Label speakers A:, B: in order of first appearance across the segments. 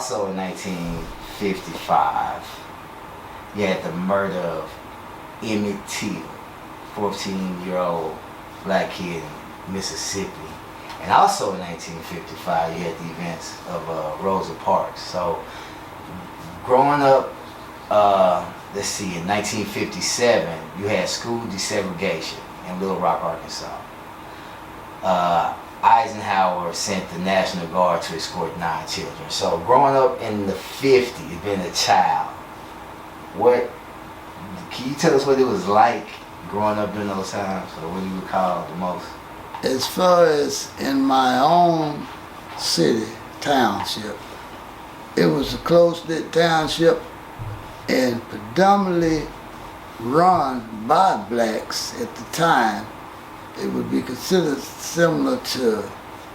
A: also in 1955, you had the murder of Emmett Till, 14-year-old black kid in Mississippi. And also in 1955, you had the events of Rosa Parks. So growing up, let's see, in 1957, you had school desegregation in Little Rock, Arkansas. Eisenhower sent the National Guard to escort 9 children. So growing up in the 50s, being a child, can you tell us what it was like growing up during those times, or what you recall the most?
B: As far as in my own city, township, it was a close-knit township and predominantly run by blacks at the time. It would be considered similar to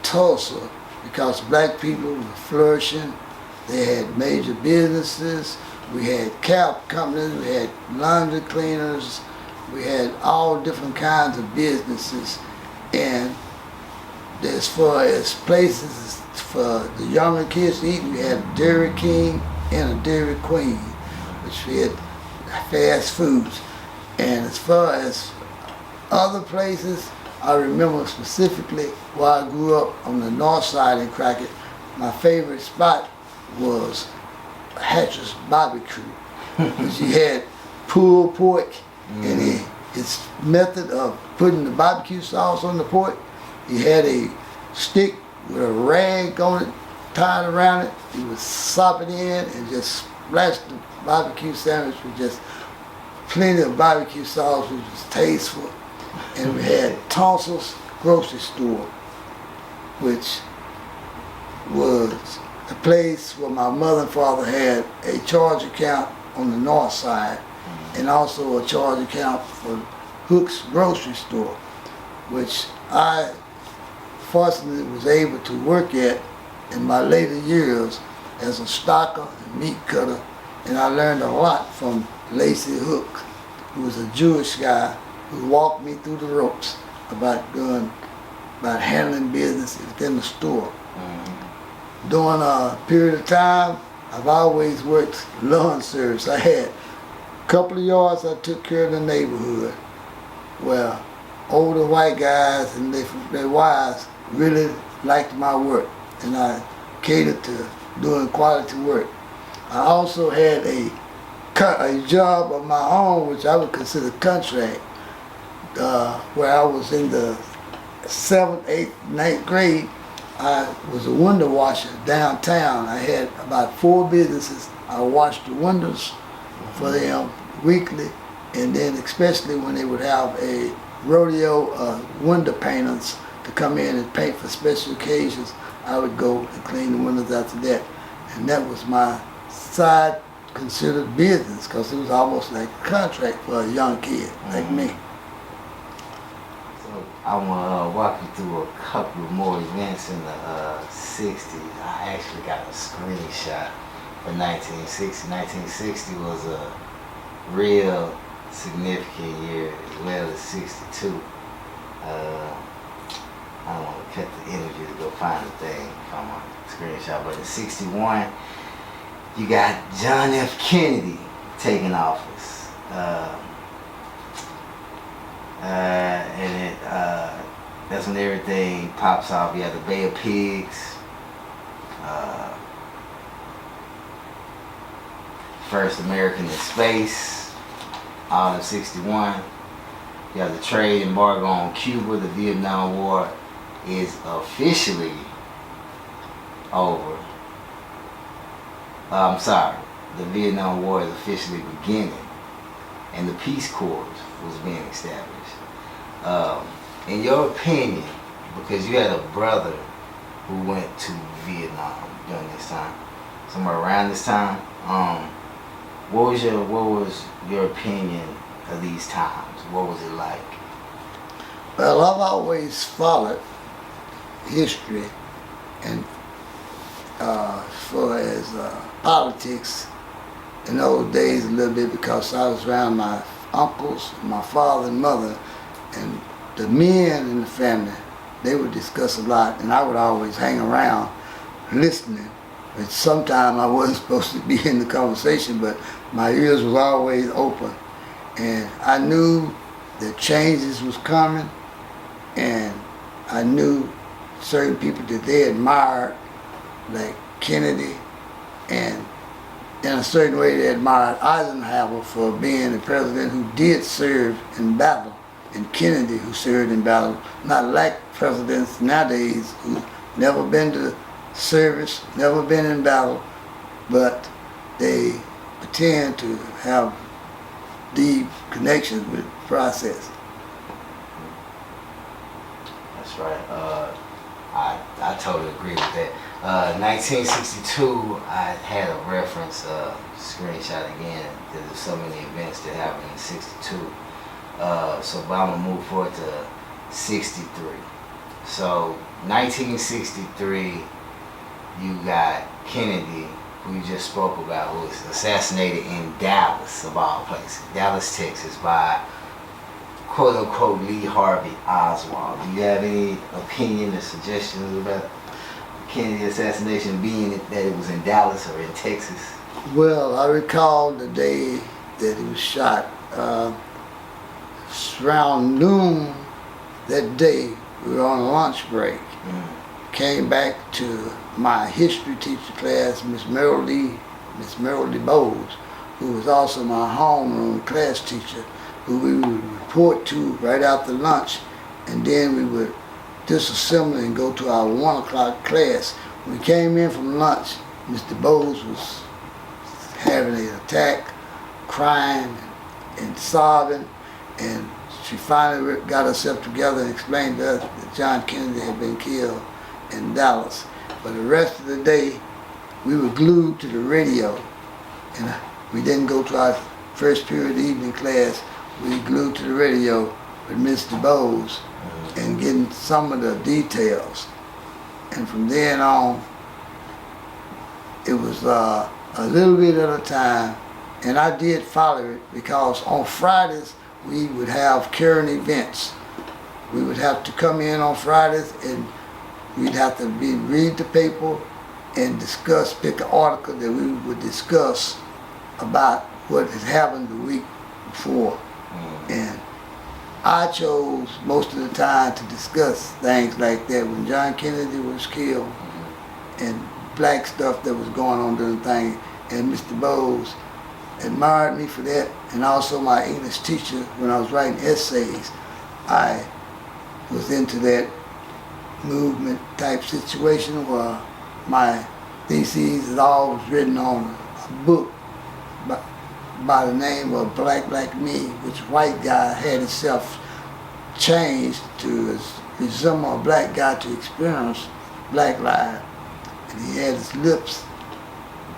B: Tulsa because black people were flourishing. They had major businesses. We had cab companies, we had laundry cleaners, we had all different kinds of businesses. And as far as places for the younger kids to eat, we had a Dairy King and a Dairy Queen, which had fast foods. And as far as other places, I remember specifically where I grew up on the north side in Crockett, my favorite spot was Hatcher's Barbecue, which he had pulled pork, and his method of putting the barbecue sauce on the pork, he had a stick with a rag on it, tied around it. He would sop it in and just splash the barbecue sandwich with just plenty of barbecue sauce, which was tasteful. And we had Thompson's grocery store, which was a place where my mother and father had a charge account on the north side, and also a charge account for Hook's grocery store, which I fortunately was able to work at in my later years as a stocker and meat cutter, and I learned a lot from Lacey Hook, who was a Jewish guy who walked me through the ropes about handling business within the store. During a period of time, I've always worked lawn service. I had a couple of yards I took care of the neighborhood where older white guys and their wives really liked my work, and I catered to doing quality work. I also had a job of my own, which I would consider contract, where I was in the 7th, 8th, 9th grade. I was a window washer downtown. I had about 4 businesses. I washed the windows for them weekly, and then especially when they would have a rodeo window painters to come in and paint for special occasions, I would go and clean the windows after that. And that was my side considered business, because it was almost like a contract for a young kid like me.
A: I want to walk you through a couple more events in the 60s. I actually got a screenshot for 1960. 1960 was a real significant year, as well as 62. I don't want to cut the interview to go find the thing from my screenshot, but in 61, you got John F. Kennedy taking office. And that's when everything pops off. You have the Bay of Pigs, first American in space, all of 61. You have the trade embargo on Cuba. The Vietnam War is officially over. I'm sorry, the Vietnam War is officially beginning, and the Peace Corps was being established. In your opinion, because you had a brother who went to Vietnam during this time, somewhere around this time, what was your opinion of these times? What was it like?
B: Well, I've always followed history, and as far as politics in those days a little bit, because I was around my uncles, my father and mother, and the men in the family, they would discuss a lot, and I would always hang around listening But sometimes I wasn't supposed to be in the conversation, but my ears was always open. And I knew that changes was coming, and I knew certain people that they admired, like Kennedy, and in a certain way they admired Eisenhower for being the president who did serve in battle, and Kennedy who served in battle, not like presidents nowadays who never been to service, never been in battle, but they pretend to have deep connections with the process.
A: That's right. I totally agree with that. 1962, I had a reference screenshot again. There's so many events that happened in 62. So but I'm gonna move forward to 63. So 1963, you got Kennedy, who you just spoke about, who was assassinated in Dallas, of all places, Dallas, Texas, by quote unquote Lee Harvey Oswald. Do you have any opinion or suggestions about Kennedy assassination, being that it was in Dallas or in Texas?
B: Well, I recall the day that he was shot. Around noon that day, we were on a lunch break. Came back to my history teacher class, Miss Merrill Lee Bowles, who was also my homeroom class teacher, who we would report to right after lunch, and then we would disassemble and go to our 1 o'clock class. When we came in from lunch, Mr. Bowles was having an attack, crying and sobbing, and she finally got herself together and explained to us that John Kennedy had been killed in Dallas. But the rest of the day, we were glued to the radio, and we didn't go to our first period evening class. We glued to the radio with Mr. Bowles and getting some of the details. And from then on, it was a little bit at a time, and I did follow it because on Fridays we would have current events. We would have to come in on Fridays and we'd have to read the paper and discuss, pick an article that we would discuss about what had happened the week before. And I chose most of the time to discuss things like that when John Kennedy was killed and black stuff that was going on during the thing. And Mr. Bowles admired me for that, and also my English teacher when I was writing essays. I was into that movement type situation where my thesis is all written on a book by the name of Black Me, which white guy had himself changed to resemble a black guy to experience black life. And he had his lips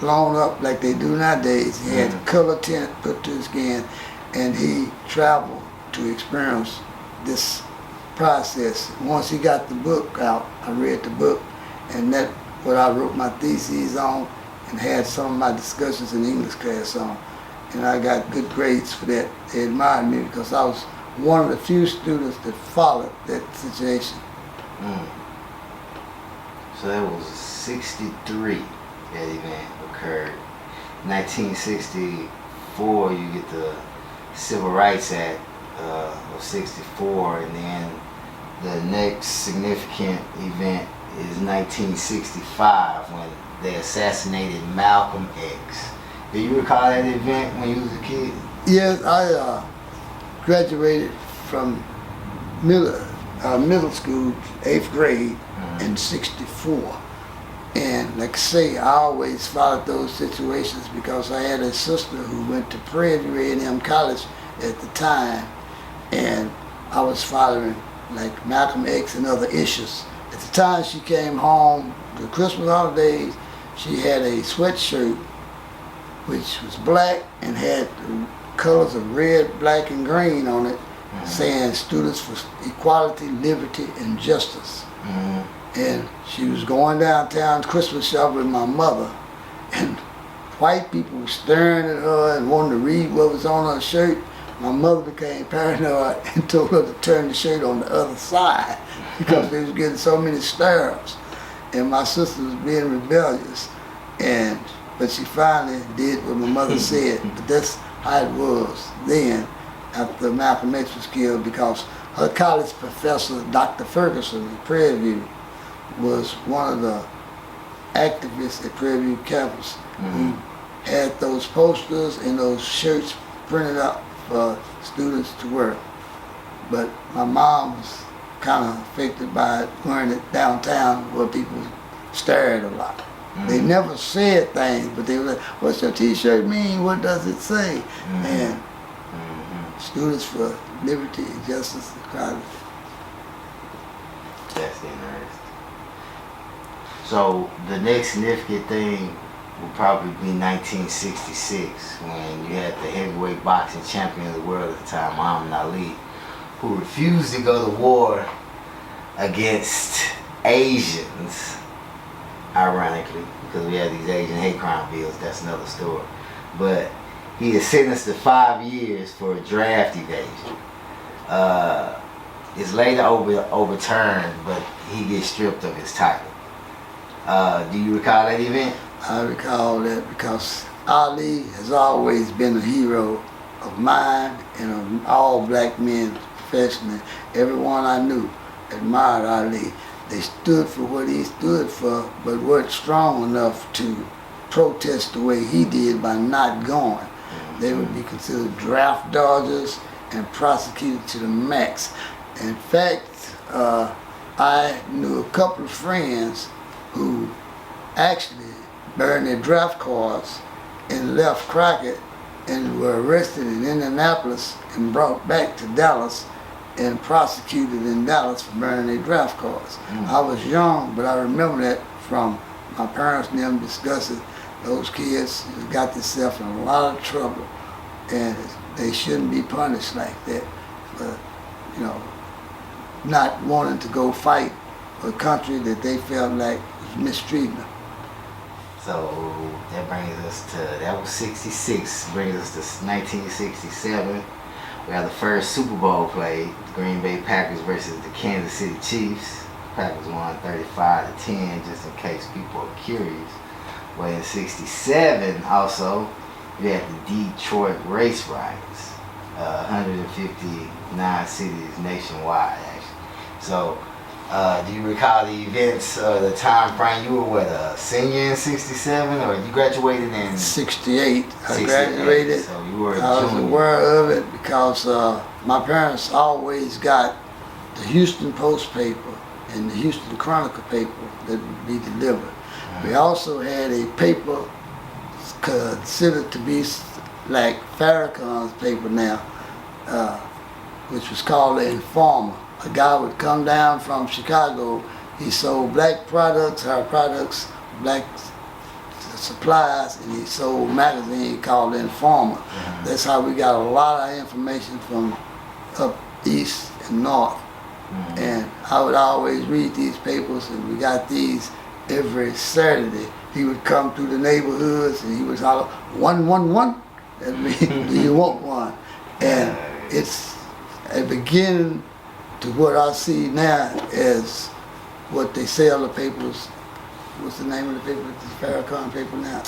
B: blown up like they do nowadays. He had color tint put to his skin, and he traveled to experience this process. Once he got the book out, I read the book, and that's what I wrote my theses on and had some of my discussions in English class on. And I got good grades for that. They admired me because I was one of the few students that followed that situation.
A: So that was 63 that event occurred. 1964, you get the Civil Rights Act of 64, and then the next significant event is 1965 when they assassinated Malcolm X. Do you recall that event when you was a kid?
B: Yes, I graduated from middle school, 8th grade, in 64. And like I say, I always followed those situations because I had a sister who went to Prairie View A&M College at the time, and I was following like Malcolm X and other issues. At the time she came home, the Christmas holidays, she had a sweatshirt which was black and had the colors of red, black, and green on it, saying Students for Equality, Liberty, and Justice. And she was going downtown Christmas shop with my mother, and white people were staring at her and wanted to read what was on her shirt. My mother became paranoid and told her to turn the shirt on the other side because they was getting so many stares. And my sister was being rebellious. But she finally did what my mother said. But that's how it was then after Malcolm X was killed, because her college professor, Dr. Ferguson in Prairie View, was one of the activists at Prairie View campus who had those posters and those shirts printed out for students to wear. But my mom was kind of affected by it, wearing it downtown where people stared a lot. They never said things, but they were like, "What's your t-shirt mean? What does it say?" And Students for Liberty and Justice and Equality.
A: That's interesting. So the next significant thing will probably be 1966, when you had the heavyweight boxing champion of the world at the time, Muhammad Ali, who refused to go to war against Asians, ironically, because we had these Asian hate crime bills. That's another story. But he is sentenced to 5 years for a draft evasion. It's later overturned, but he gets stripped of his title. Do you recall that event?
B: I recall that because Ali has always been a hero of mine and of all black men professionally. Everyone I knew admired Ali. They stood for what he stood for, but weren't strong enough to protest the way he did by not going. They would be considered draft dodgers and prosecuted to the max. In fact, I knew a couple of friends who actually burned their draft cards and left Crockett and were arrested in Indianapolis and brought back to Dallas and prosecuted in Dallas for burning their draft cards. I was young, but I remember that from my parents and them discussing those kids got themselves in a lot of trouble, and they shouldn't be punished like that. But, you know, not wanting to go fight a country that they felt like was mistreating them.
A: So that brings us to, that was 66, brings us to 1967. We have the first Super Bowl played, the Green Bay Packers versus the Kansas City Chiefs. Packers won 35-10, just in case people are curious. But in 67 also, we had the Detroit race riots, 159 cities nationwide actually. So do you recall the events, the time frame? You were what, a senior in 67, or you graduated in
B: 68. I graduated.
A: So you were a
B: I was
A: junior.
B: aware of it because my parents always got the Houston Post paper and the Houston Chronicle paper that would be delivered. We also had a paper considered to be like Farrakhan's paper now, which was called The Informer. A guy would come down from Chicago. He sold black products, our products, black supplies, and he sold a magazine called The Informer. That's how we got a lot of information from up east and north. And I would always read these papers, and we got these every Saturday. He would come through the neighborhoods and he would holler, 111, that means, do you want one? And it's a beginning to what I see now as what they sell the papers. What's the name of the paper? The Farrakhan paper now?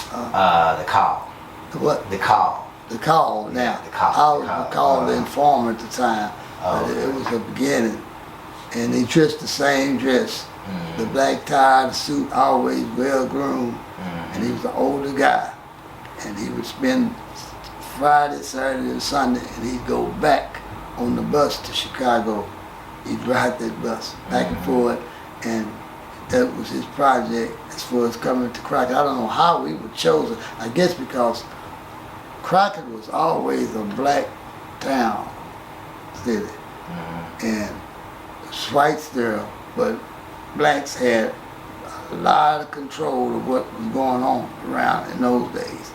A: The Call.
B: The what?
A: The Call.
B: The Call now.
A: Yeah, the Call.
B: I was called The Informer at the time. But it was the beginning. And he dressed the same dress. The black tie, the suit, always well groomed. And he was an older guy. And he would spend Friday, Saturday, and Sunday, and he'd go back on the bus to Chicago. He'd ride that bus back and forth, and that was his project as far as coming to Crockett. I don't know how we were chosen. I guess because Crockett was always a black town, city. And it was whites there, but blacks had a lot of control of what was going on around in those days.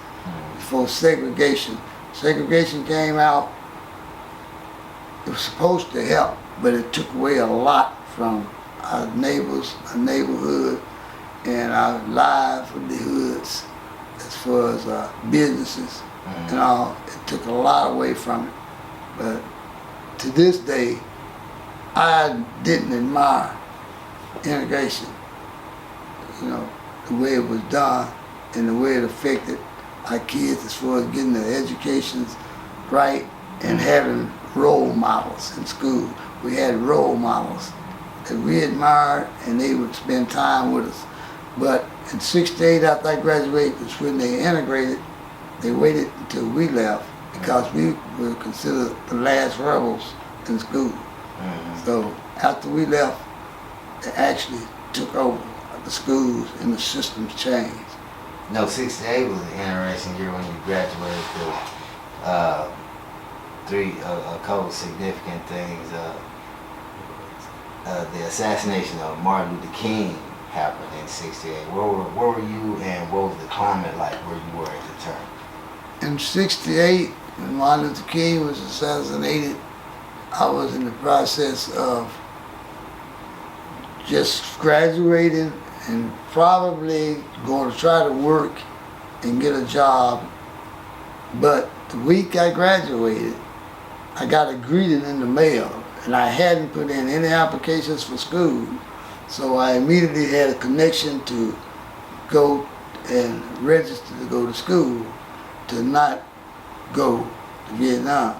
B: Before segregation. Segregation came out, it was supposed to help, but it took away a lot from our neighbors, our neighborhood, and our livelihoods as far as businesses and all. It took a lot away from it. But to this day, I didn't admire integration, you know, the way it was done and the way it affected our kids as far as getting their educations right and having role models in school. We had role models that we admired, and they would spend time with us. But in '68, after I graduated, was when they integrated. They waited until we left because we were considered the last rebels in school. So after we left, they actually took over the schools and the systems changed.
A: No, '68 was an interesting year when you graduated. A couple of significant things. The assassination of Martin Luther King happened in '68. Where were you, and what was the climate like where you were at the time?
B: In '68, when Martin Luther King was assassinated, I was in the process of just graduating and probably going to try to work and get a job. But the week I graduated, I got a greeting in the mail, and I hadn't put in any applications for school. So I immediately had a connection to go and register to go to school, to not go to Vietnam.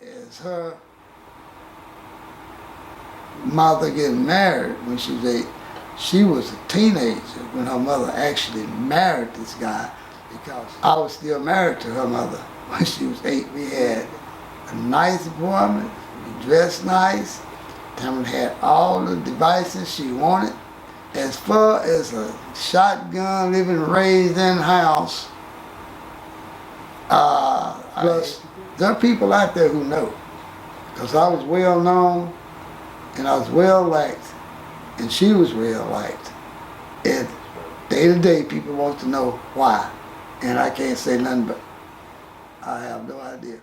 B: As her mother getting married when she was a teenager when her mother actually married this guy, because I was still married to her mother when she was 8. We had a nice apartment, we dressed nice, Tamron had all the devices she wanted. As far as a shotgun, living raised in house, plus there are people out there who know, because I was well known and I was well liked and she was well liked. And day to day people want to know why, and I can't say nothing but I have no idea.